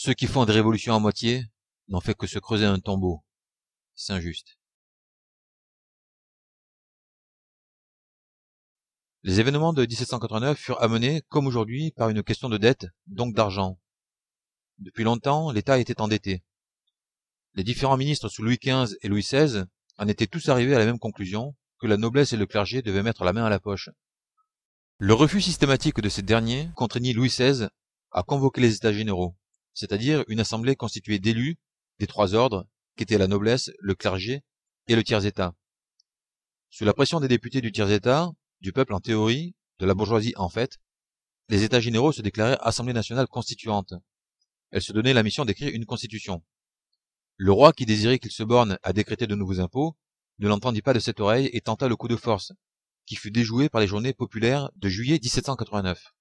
Ceux qui font des révolutions à moitié n'ont fait que se creuser un tombeau. Saint-Just. Les événements de 1789 furent amenés, comme aujourd'hui, par une question de dette, donc d'argent. Depuis longtemps, l'État était endetté. Les différents ministres sous Louis XV et Louis XVI en étaient tous arrivés à la même conclusion, que la noblesse et le clergé devaient mettre la main à la poche. Le refus systématique de ces derniers contraignit Louis XVI à convoquer les États généraux, c'est-à-dire une assemblée constituée d'élus des trois ordres, qu'étaient la noblesse, le clergé et le tiers-état. Sous la pression des députés du tiers-état, du peuple en théorie, de la bourgeoisie en fait, les États généraux se déclaraient Assemblée nationale constituante. Elle se donnait la mission d'écrire une constitution. Le roi, qui désirait qu'il se borne à décréter de nouveaux impôts, ne l'entendit pas de cette oreille et tenta le coup de force, qui fut déjoué par les journées populaires de juillet 1789.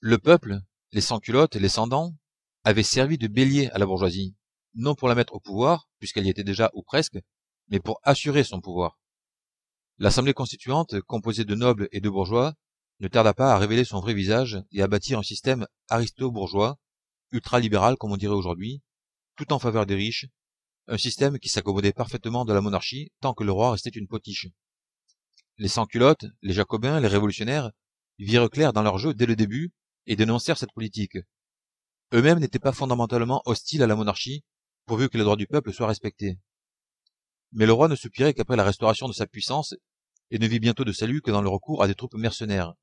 Le peuple, les sans-culottes et les sans-dents, avait servi de bélier à la bourgeoisie, non pour la mettre au pouvoir, puisqu'elle y était déjà ou presque, mais pour assurer son pouvoir. L'Assemblée constituante, composée de nobles et de bourgeois, ne tarda pas à révéler son vrai visage et à bâtir un système aristo-bourgeois, ultralibéral comme on dirait aujourd'hui, tout en faveur des riches, un système qui s'accommodait parfaitement de la monarchie tant que le roi restait une potiche. Les sans-culottes, les jacobins, les révolutionnaires virent clair dans leur jeu dès le début et dénoncèrent cette politique. Eux-mêmes n'étaient pas fondamentalement hostiles à la monarchie, pourvu que les droits du peuple soient respectés. Mais le roi ne soupirait qu'après la restauration de sa puissance et ne vit bientôt de salut que dans le recours à des troupes mercenaires.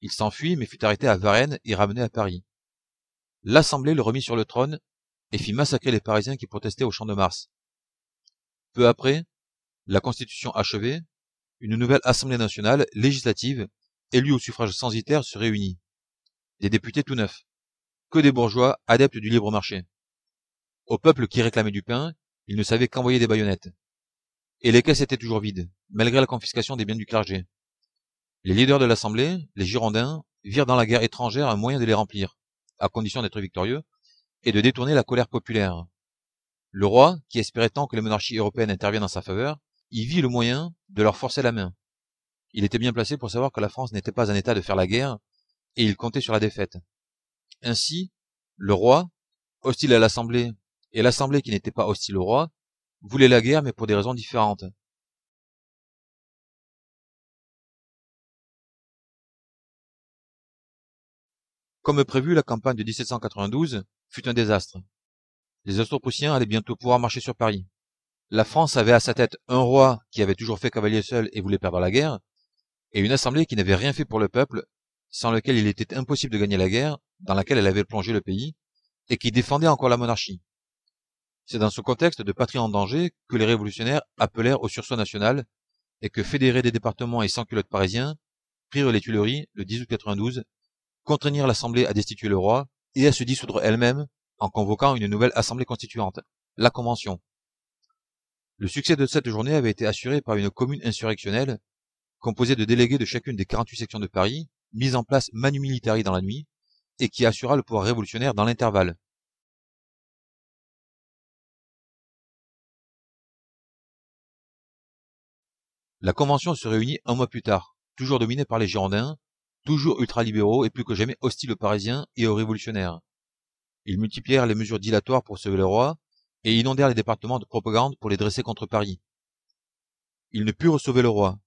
Il s'enfuit mais fut arrêté à Varennes et ramené à Paris. L'Assemblée le remit sur le trône et fit massacrer les Parisiens qui protestaient au Champ de Mars. Peu après, la Constitution achevée, une nouvelle Assemblée nationale, législative, élue au suffrage censitaire, se réunit. Des députés tout neufs, que des bourgeois adeptes du libre marché. Au peuple qui réclamait du pain, ils ne savaient qu'envoyer des baïonnettes. Et les caisses étaient toujours vides, malgré la confiscation des biens du clergé. Les leaders de l'Assemblée, les Girondins, virent dans la guerre étrangère un moyen de les remplir, à condition d'être victorieux, et de détourner la colère populaire. Le roi, qui espérait tant que les monarchies européennes interviennent en sa faveur, y vit le moyen de leur forcer la main. Il était bien placé pour savoir que la France n'était pas en état de faire la guerre, et il comptait sur la défaite. Ainsi, le roi, hostile à l'Assemblée, et l'Assemblée qui n'était pas hostile au roi, voulait la guerre mais pour des raisons différentes. Comme prévu, la campagne de 1792 fut un désastre. Les Austro-Prussiens allaient bientôt pouvoir marcher sur Paris. La France avait à sa tête un roi qui avait toujours fait cavalier seul et voulait perdre la guerre, et une assemblée qui n'avait rien fait pour le peuple, sans lequel il était impossible de gagner la guerre, dans laquelle elle avait plongé le pays, et qui défendait encore la monarchie. C'est dans ce contexte de patrie en danger que les révolutionnaires appelèrent au sursaut national, et que fédérés des départements et sans-culottes parisiens prirent les Tuileries le 10 août 92, contraignirent l'Assemblée à destituer le roi et à se dissoudre elle-même en convoquant une nouvelle Assemblée constituante, la Convention. Le succès de cette journée avait été assuré par une commune insurrectionnelle composée de délégués de chacune des 48 sections de Paris, mise en place manu militari dans la nuit, et qui assura le pouvoir révolutionnaire dans l'intervalle. La Convention se réunit un mois plus tard, toujours dominée par les Girondins, toujours ultralibéraux et plus que jamais hostiles aux Parisiens et aux révolutionnaires. Ils multiplièrent les mesures dilatoires pour sauver le roi, et inondèrent les départements de propagande pour les dresser contre Paris. Ils ne purent sauver le roi,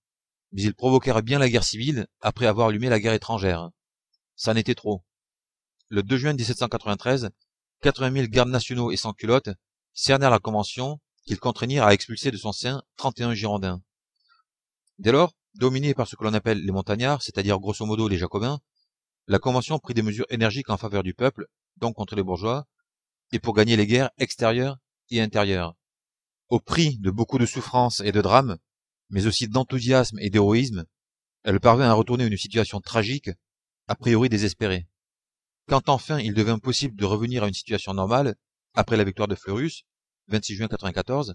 mais ils provoquèrent bien la guerre civile après avoir allumé la guerre étrangère. Ça n'était trop. Le 2 juin 1793, 80 000 gardes nationaux et sans-culottes cernèrent la Convention qu'ils contraignirent à expulser de son sein 31 Girondins. Dès lors, dominée par ce que l'on appelle les montagnards, c'est-à-dire grosso modo les Jacobins, la Convention prit des mesures énergiques en faveur du peuple, donc contre les bourgeois, et pour gagner les guerres extérieures et intérieures. Au prix de beaucoup de souffrances et de drames, mais aussi d'enthousiasme et d'héroïsme, elle parvint à retourner une situation tragique, a priori désespérée. Quand enfin il devint possible de revenir à une situation normale, après la victoire de Fleurus, 26 juin 94,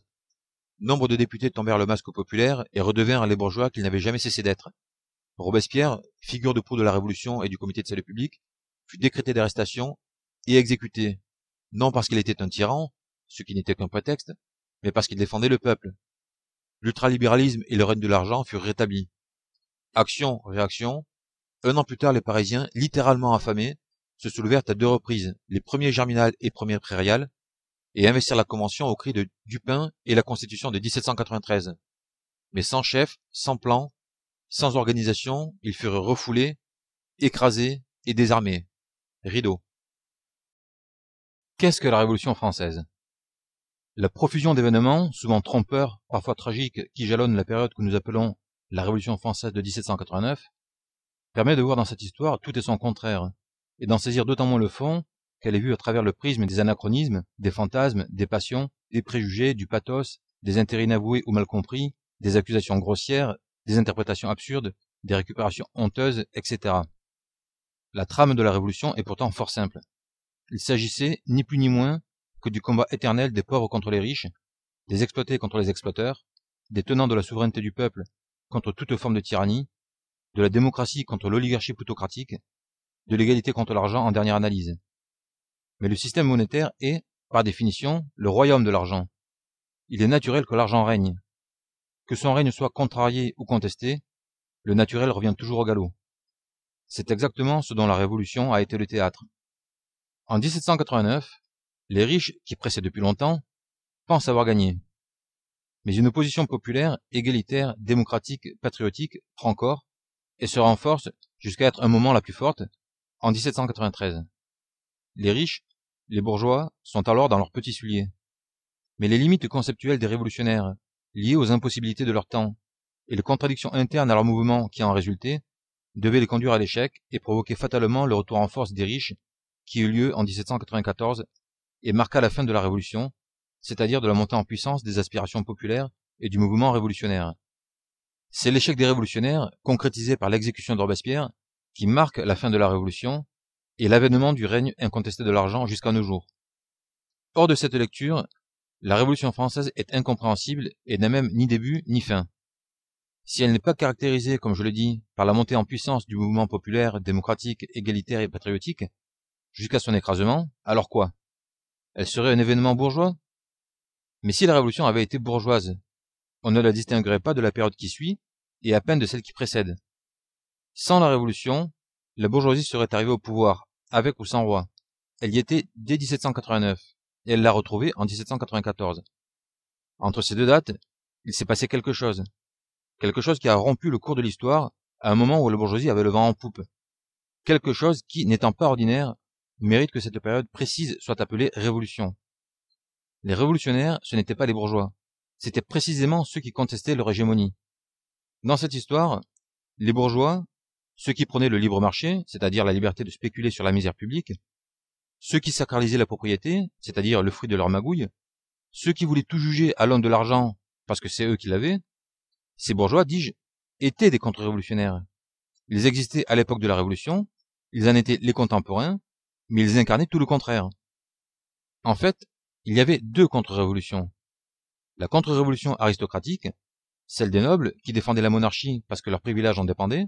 nombre de députés tombèrent le masque populaire et redevinrent les bourgeois qu'ils n'avaient jamais cessé d'être. Robespierre, figure de proue de la Révolution et du Comité de salut public, fut décrété d'arrestation et exécuté, non parce qu'il était un tyran, ce qui n'était qu'un prétexte, mais parce qu'il défendait le peuple. L'ultralibéralisme et le règne de l'argent furent rétablis. Action, réaction. Un an plus tard, les Parisiens, littéralement affamés, se soulevèrent à 2 reprises, les premiers Germinal et premiers Prairial, et investirent la Convention au cri de Dupin et la Constitution de 1793. Mais sans chef, sans plan, sans organisation, ils furent refoulés, écrasés et désarmés. Rideau. Qu'est-ce que la Révolution française? La profusion d'événements, souvent trompeurs, parfois tragiques, qui jalonnent la période que nous appelons la Révolution française de 1789, permet de voir dans cette histoire tout et son contraire, et d'en saisir d'autant moins le fond qu'elle est vue à travers le prisme des anachronismes, des fantasmes, des passions, des préjugés, du pathos, des intérêts inavoués ou mal compris, des accusations grossières, des interprétations absurdes, des récupérations honteuses, etc. La trame de la Révolution est pourtant fort simple. Il s'agissait, ni plus ni moins, que du combat éternel des pauvres contre les riches, des exploités contre les exploiteurs, des tenants de la souveraineté du peuple contre toute forme de tyrannie, de la démocratie contre l'oligarchie plutocratique, de l'égalité contre l'argent en dernière analyse. Mais le système monétaire est, par définition, le royaume de l'argent. Il est naturel que l'argent règne. Que son règne soit contrarié ou contesté, le naturel revient toujours au galop. C'est exactement ce dont la Révolution a été le théâtre. En 1789, les riches, qui pressaient depuis longtemps, pensent avoir gagné. Mais une opposition populaire, égalitaire, démocratique, patriotique prend corps et se renforce jusqu'à être un moment la plus forte, en 1793. Les riches, les bourgeois, sont alors dans leurs petits souliers. Mais les limites conceptuelles des révolutionnaires, liées aux impossibilités de leur temps, et les contradictions internes à leur mouvement qui en résultaient, devaient les conduire à l'échec et provoquer fatalement le retour en force des riches qui eut lieu en 1794 et marqua la fin de la Révolution, c'est-à-dire de la montée en puissance des aspirations populaires et du mouvement révolutionnaire. C'est l'échec des révolutionnaires, concrétisé par l'exécution de Robespierre, qui marque la fin de la Révolution et l'avènement du règne incontesté de l'argent jusqu'à nos jours. Hors de cette lecture, la Révolution française est incompréhensible et n'a même ni début ni fin. Si elle n'est pas caractérisée, comme je le dis, par la montée en puissance du mouvement populaire, démocratique, égalitaire et patriotique, jusqu'à son écrasement, alors quoi? Elle serait un événement bourgeois? Mais si la Révolution avait été bourgeoise, on ne la distinguerait pas de la période qui suit, et à peine de celle qui précède. Sans la Révolution, la bourgeoisie serait arrivée au pouvoir, avec ou sans roi. Elle y était dès 1789, et elle l'a retrouvée en 1794. Entre ces deux dates, il s'est passé quelque chose qui a rompu le cours de l'histoire à un moment où la bourgeoisie avait le vent en poupe. Quelque chose qui, n'étant pas ordinaire, mérite que cette période précise soit appelée révolution. Les révolutionnaires, ce n'étaient pas les bourgeois. C'étaient précisément ceux qui contestaient leur hégémonie. Dans cette histoire, les bourgeois, ceux qui prenaient le libre marché, c'est-à-dire la liberté de spéculer sur la misère publique, ceux qui sacralisaient la propriété, c'est-à-dire le fruit de leur magouille, ceux qui voulaient tout juger à l'aune de l'argent parce que c'est eux qui l'avaient, ces bourgeois, dis-je, étaient des contre-révolutionnaires. Ils existaient à l'époque de la Révolution, ils en étaient les contemporains, mais ils incarnaient tout le contraire. En fait, il y avait deux contre-révolutions. La contre-révolution aristocratique, celle des nobles qui défendaient la monarchie parce que leurs privilèges en dépendaient,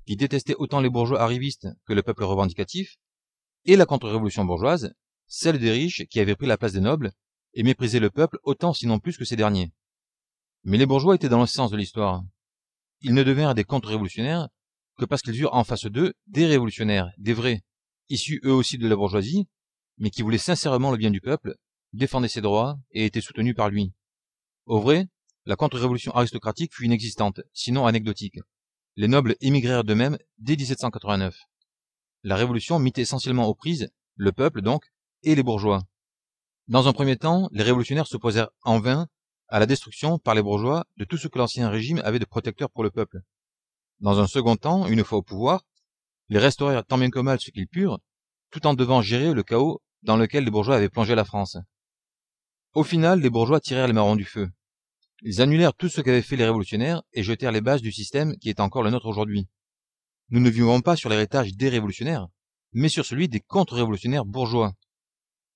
qui détestaient autant les bourgeois arrivistes que le peuple revendicatif, et la contre-révolution bourgeoise, celle des riches qui avaient pris la place des nobles et méprisaient le peuple autant sinon plus que ces derniers. Mais les bourgeois étaient dans le sens de l'histoire. Ils ne devinrent des contre-révolutionnaires que parce qu'ils eurent en face d'eux des révolutionnaires, des vrais, issus eux aussi de la bourgeoisie, mais qui voulaient sincèrement le bien du peuple, défendaient ses droits et étaient soutenus par lui. Au vrai, la contre-révolution aristocratique fut inexistante, sinon anecdotique. Les nobles émigrèrent d'eux-mêmes dès 1789. La révolution mit essentiellement aux prises, le peuple donc, et les bourgeois. Dans un premier temps, les révolutionnaires s'opposèrent en vain à la destruction par les bourgeois de tout ce que l'ancien régime avait de protecteur pour le peuple. Dans un second temps, une fois au pouvoir, ils restaurèrent tant bien que mal ce qu'ils purent, tout en devant gérer le chaos dans lequel les bourgeois avaient plongé la France. Au final, les bourgeois tirèrent les marrons du feu. Ils annulèrent tout ce qu'avaient fait les révolutionnaires et jetèrent les bases du système qui est encore le nôtre aujourd'hui. Nous ne vivons pas sur l'héritage des révolutionnaires, mais sur celui des contre-révolutionnaires bourgeois.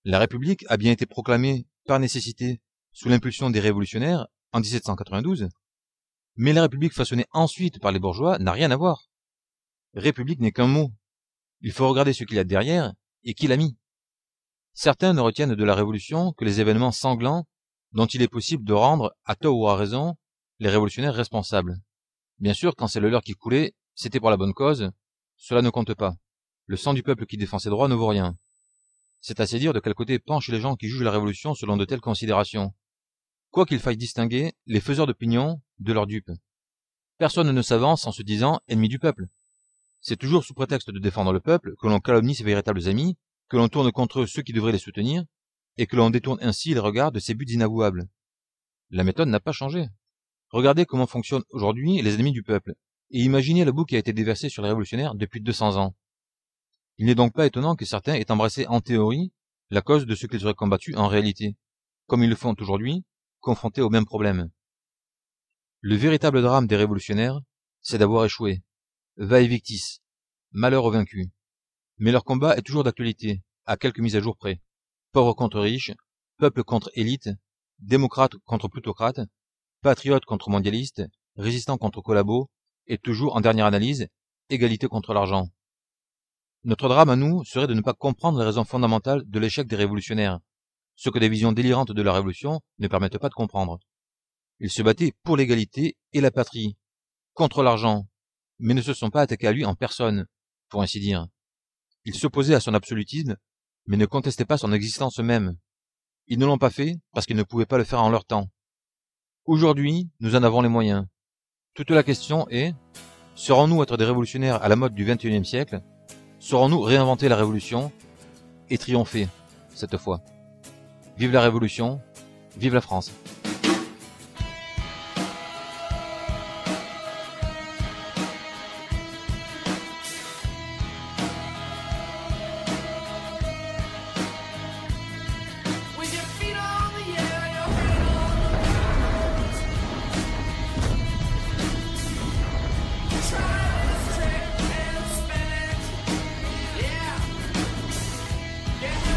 La République a bien été proclamée par nécessité sous l'impulsion des révolutionnaires en 1792, mais la République façonnée ensuite par les bourgeois n'a rien à voir. République n'est qu'un mot. Il faut regarder ce qu'il y a derrière et qui l'a mis. Certains ne retiennent de la Révolution que les événements sanglants dont il est possible de rendre, à tort ou à raison, les révolutionnaires responsables. Bien sûr, quand c'est le leur qui coulait, c'était pour la bonne cause, cela ne compte pas. Le sang du peuple qui défend ses droits ne vaut rien. C'est assez dire de quel côté penchent les gens qui jugent la révolution selon de telles considérations. Quoi qu'il faille distinguer les faiseurs d'opinion de leurs dupes. Personne ne s'avance en se disant ennemi du peuple. C'est toujours sous prétexte de défendre le peuple que l'on calomnie ses véritables amis, que l'on tourne contre eux ceux qui devraient les soutenir, et que l'on détourne ainsi les regards de ses buts inavouables. La méthode n'a pas changé. Regardez comment fonctionnent aujourd'hui les ennemis du peuple, et imaginez le bout qui a été déversé sur les révolutionnaires depuis 200 ans. Il n'est donc pas étonnant que certains aient embrassé en théorie la cause de ceux qu'ils auraient combattus en réalité, comme ils le font aujourd'hui, confrontés au même problème. Le véritable drame des révolutionnaires, c'est d'avoir échoué. Vae victis, malheur aux vaincus. Mais leur combat est toujours d'actualité, à quelques mises à jour près. Pauvres contre riches, peuple contre élite, démocrates contre plutocrates, patriotes contre mondialistes, résistants contre collabos, et toujours en dernière analyse, égalité contre l'argent. Notre drame à nous serait de ne pas comprendre les raisons fondamentales de l'échec des révolutionnaires, ce que des visions délirantes de la révolution ne permettent pas de comprendre. Ils se battaient pour l'égalité et la patrie, contre l'argent, mais ne se sont pas attaqués à lui en personne, pour ainsi dire. Ils s'opposaient à son absolutisme, mais ne contestaient pas son existence même. Ils ne l'ont pas fait parce qu'ils ne pouvaient pas le faire en leur temps. Aujourd'hui, nous en avons les moyens. Toute la question est, saurons-nous être des révolutionnaires à la mode du XXIe siècle? Saurons-nous réinventer la révolution et triompher, cette fois? Vive la révolution, vive la France! Yeah.